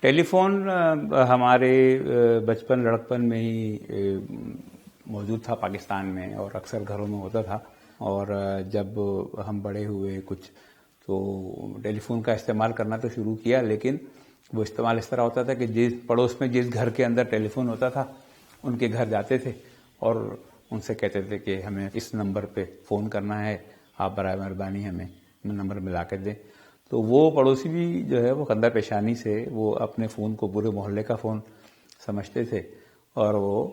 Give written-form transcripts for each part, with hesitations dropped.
ٹیلی phone ہمارے بچپن لڑکپن میں ہی موجود تھا پاکستان میں، اور اکثر گھروں میں ہوتا تھا. اور جب ہم بڑے ہوئے کچھ تو ٹیلی فون کا استعمال کرنا تو شروع کیا، لیکن وہ استعمال اس طرح ہوتا تھا کہ جس پڑوس میں جس گھر کے اندر ٹیلی فون ہوتا تھا ان کے گھر جاتے تھے اور ان سے کہتے تھے کہ ہمیں اس نمبر پہ فون کرنا ہے، آپ برائے مہربانی ہمیں نمبر ملا کے دیں. تو وہ پڑوسی بھی جو ہے وہ خندہ پیشانی سے وہ اپنے فون کو پورے محلے کا فون سمجھتے تھے، اور وہ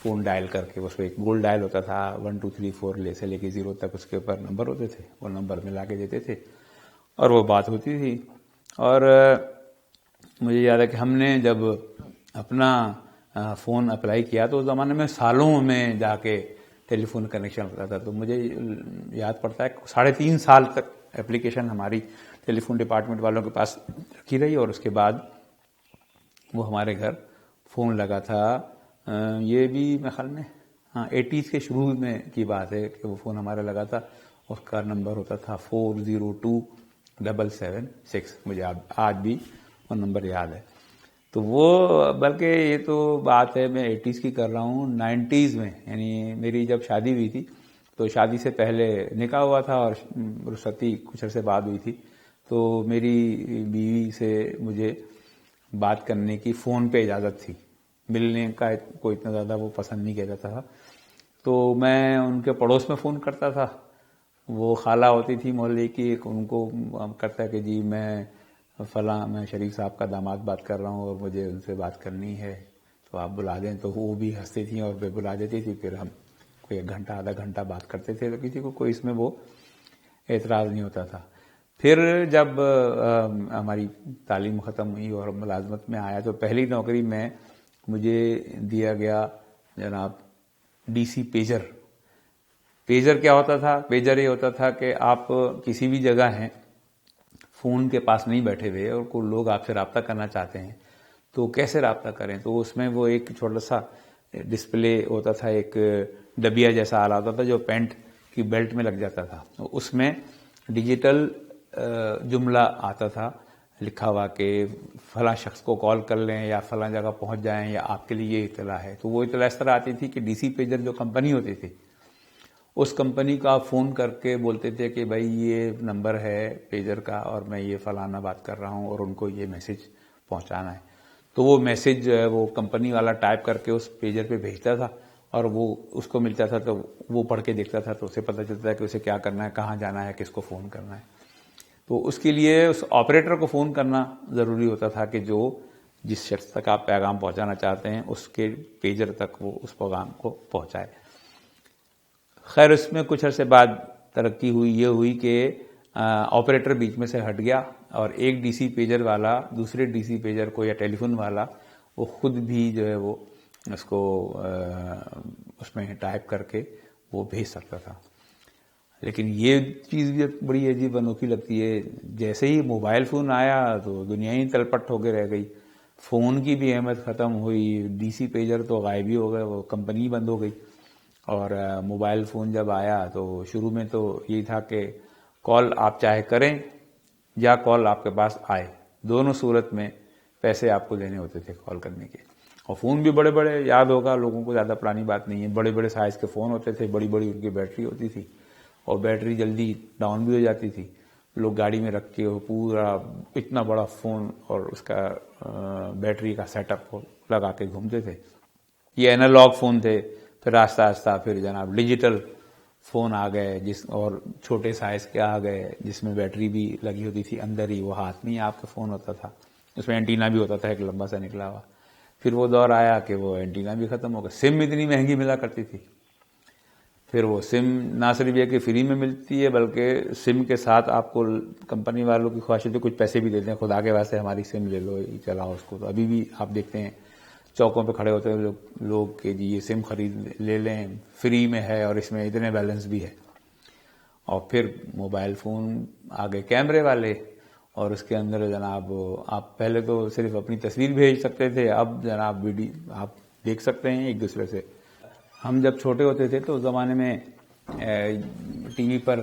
فون ڈائل کر کے، اس پہ ایک گول ڈائل ہوتا تھا، 1 2 3 4 سے لے کے 0 تک اس کے اوپر نمبر ہوتے تھے، وہ نمبر ملا کے دیتے تھے اور وہ بات ہوتی تھی. اور مجھے یاد ہے کہ ہم نے جب اپنا فون اپلائی کیا تو اس زمانے میں سالوں میں جا کے ٹیلی فون کنیکشن ہوتا تھا. تو مجھے یاد پڑتا ہے 3.5 سال تک اپلیکیشن ہماری ٹیلی فون ڈپارٹمنٹ والوں کے پاس رکھی رہی، اور اس کے بعد وہ ہمارے گھر فون لگا تھا. یہ بھی میرے خیال میں 80s کے شروع میں کی بات ہے کہ وہ فون ہمارا لگا تھا. اس کا نمبر ہوتا تھا 402776. مجھے آج بھی وہ نمبر یاد ہے. تو وہ بلکہ یہ تو بات ہے میں 80s کی کر رہا ہوں. 90s میں یعنی میری جب شادی ہوئی تھی تو شادی سے پہلے نکاح ہوا تھا اور رخصتی کچھ عرصے بعد ہوئی تھی. تو میری بیوی سے مجھے بات کرنے کی فون پہ اجازت تھی، ملنے کا کوئی اتنا زیادہ وہ پسند نہیں کہتا تھا. تو میں ان کے پڑوس میں فون کرتا تھا. وہ خالہ ہوتی تھی محلے کی، ان کو کرتا ہے کہ جی میں شریف صاحب کا داماد بات کر رہا ہوں اور مجھے ان سے بات کرنی ہے تو آپ بلا دیں. تو وہ بھی ہنستی تھیں اور بلا دیتی تھی. پھر ہم کوئی 1 گھنٹہ آدھا گھنٹہ بات کرتے تھے، تو کسی کو کوئی اس میں وہ اعتراض نہیں ہوتا تھا. پھر جب ہماری تعلیم ختم ہوئی اور ملازمت میں آیا تو پہلی نوکری میں مجھے دیا گیا جناب ڈی سی پیجر. پیجر کیا ہوتا تھا؟ پیجر یہ ہوتا تھا کہ آپ کسی بھی جگہ ہیں، فون کے پاس نہیں بیٹھے ہوئے اور کوئی لوگ آپ سے رابطہ کرنا چاہتے ہیں تو کیسے رابطہ کریں. تو اس میں وہ ایک چھوٹا سا ڈسپلے ہوتا تھا، ایک ڈبیا جیسا آلہ ہوتا تھا جو پینٹ کی بیلٹ میں لگ جاتا تھا. اس میں ڈیجیٹل جملہ آتا تھا لکھا ہوا کہ فلاں شخص کو کال کر لیں یا فلاں جگہ پہنچ جائیں یا آپ کے لیے یہ اطلاع ہے. تو وہ اطلاع اس طرح آتی تھی کہ ڈی سی پیجر جو کمپنی ہوتی تھی اس کمپنی کا آپ فون کر کے بولتے تھے کہ بھائی یہ نمبر ہے پیجر کا اور میں یہ فلانا بات کر رہا ہوں اور ان کو یہ میسج پہنچانا ہے. تو وہ میسج جو ہے وہ کمپنی والا ٹائپ کر کے اس پیجر پہ بھیجتا تھا اور وہ اس کو ملتا تھا تو وہ پڑھ کے دیکھتا تھا تو اسے پتہ چلتا ہے کہ اسے کیا کرنا ہے، کہاں جانا ہے، کس کو فون کرنا ہے. تو اس کے لیے اس آپریٹر کو فون کرنا ضروری ہوتا تھا کہ جو جس شخص تک آپ پیغام پہنچانا چاہتے ہیں اس کے پیجر تک وہ اس پیغام کو پہنچائے. خیر اس میں کچھ عرصے بعد ترقی ہوئی، یہ ہوئی کہ آپریٹر بیچ میں سے ہٹ گیا اور ایک ڈی سی پیجر والا دوسرے ڈی سی پیجر کو یا ٹیلی فون والا وہ خود بھی جو ہے وہ اس کو اس میں ٹائپ کر کے وہ بھیج سکتا تھا. لیکن یہ چیز بھی بڑی عجیب انوکھی لگتی ہے، جیسے ہی موبائل فون آیا تو دنیا ہی تلپٹ ہو کے رہ گئی. فون کی بھی اہمیت ختم ہوئی، ڈی سی پیجر تو غائب ہی ہو گئے، وہ کمپنی بند ہو گئی. اور موبائل فون جب آیا تو شروع میں تو یہ تھا کہ کال آپ چاہے کریں یا کال آپ کے پاس آئے، دونوں صورت میں پیسے آپ کو دینے ہوتے تھے کال کرنے کے. اور فون بھی بڑے بڑے، یاد ہوگا لوگوں کو، زیادہ پرانی بات نہیں ہے، بڑے بڑے سائز کے فون ہوتے تھے، بڑی بڑی ان کی بیٹری ہوتی تھی اور بیٹری جلدی ڈاؤن بھی ہو جاتی تھی. لوگ گاڑی میں رکھ کے پورا اتنا بڑا فون اور اس کا بیٹری کا سیٹ اپ لگا کے گھومتے تھے. یہ اینالاگ فون تھے. پھر آہستہ آہستہ پھر جناب ڈیجیٹل فون آ گئے اور چھوٹے سائز کے آ گئے جس میں بیٹری بھی لگی ہوتی تھی اندر ہی، وہ ہاتھ میں آپ کا فون ہوتا تھا، اس میں اینٹینا بھی ہوتا تھا ایک لمبا سا نکلا ہوا. پھر وہ دور آیا کہ وہ اینٹینا بھی ختم ہو گیا. سم اتنی مہنگی ملا کرتی تھی. پھر وہ سم نہ صرف یہ کہ فری میں ملتی ہے بلکہ سم کے ساتھ آپ کو کمپنی والوں کی خواہش ہے کچھ پیسے بھی دیتے ہیں، خدا کے واسطے ہماری سم لے لو، چلاؤ اس کو. تو ابھی بھی آپ دیکھتے ہیں چوکوں پہ کھڑے ہوتے ہیں لوگ کہ جی یہ سم خرید لے لیں، فری میں ہے اور اس میں اتنے بیلنس بھی ہے. اور پھر موبائل فون آگے کیمرے والے، اور اس کے اندر جناب آپ پہلے تو صرف اپنی تصویر بھیج سکتے تھے، اب جناب ویڈیو آپ دیکھ سکتے ہیں ایک دوسرے سے. ہم جب چھوٹے ہوتے تھے تو اس زمانے میں ٹی وی پر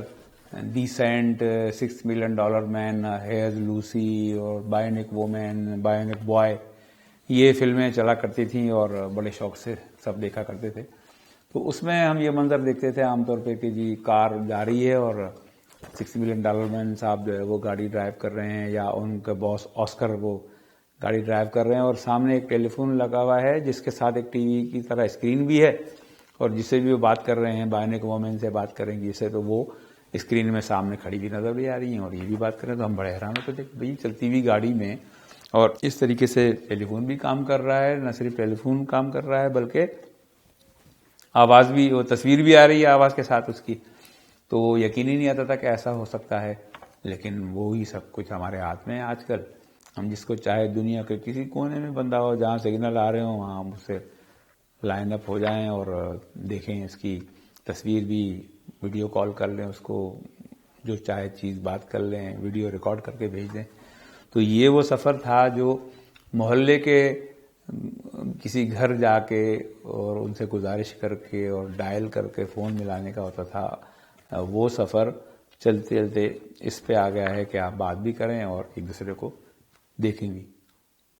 decent $6 million man, Here's Lucy اور Bionic Woman, Bionic Boy, یہ فلمیں چلا کرتی تھیں اور بڑے شوق سے سب دیکھا کرتے تھے. تو اس میں ہم یہ منظر دیکھتے تھے عام طور پہ کہ جی کار جا رہی ہے اور $6 million مین صاحب جو ہے وہ گاڑی ڈرائیو کر رہے ہیں، یا ان کے باس آسکر وہ گاڑی ڈرائیو کر رہے ہیں، اور سامنے ایک ٹیلی فون لگا ہوا ہے جس کے ساتھ ایک ٹی وی کی طرح اسکرین بھی ہے، اور جس سے بھی وہ بات کر رہے ہیں بائنک وومن سے بات کریں گے جسے، تو وہ اسکرین میں سامنے کھڑی بھی نظر بھی آ رہی ہیں اور یہ بھی بات کریں. تو ہم بڑے حیران ہوتے تھے کہ بھئی چلتی ہوئی گاڑی میں اور اس طریقے سے ٹیلی فون بھی کام کر رہا ہے، نہ صرف ٹیلی فون کام کر رہا ہے بلکہ آواز بھی، وہ تصویر بھی آ رہی ہے آواز کے ساتھ اس کی. تو یقین ہی نہیں آتا تھا کہ ایسا ہو سکتا ہے، لیکن وہی سب کچھ ہمارے ہاتھ میں ہے آج کل. ہم جس کو چاہے دنیا کے کسی کونے میں بندہ ہو، جہاں سگنل آ رہے ہوں وہاں ہم اس سے لائن اپ ہو جائیں اور دیکھیں اس کی تصویر بھی، ویڈیو کال کر لیں اس کو، جو چاہے چیز بات کر لیں، ویڈیو ریکارڈ کر کے بھیج دیں. تو یہ وہ سفر تھا جو محلے کے کسی گھر جا کے اور ان سے گزارش کر کے اور ڈائل کر کے فون ملانے کا ہوتا تھا. وہ سفر چلتے چلتے اس پہ آ گیا ہے کہ آپ بات بھی کریں اور ایک دوسرے کو دیکھیں بھی.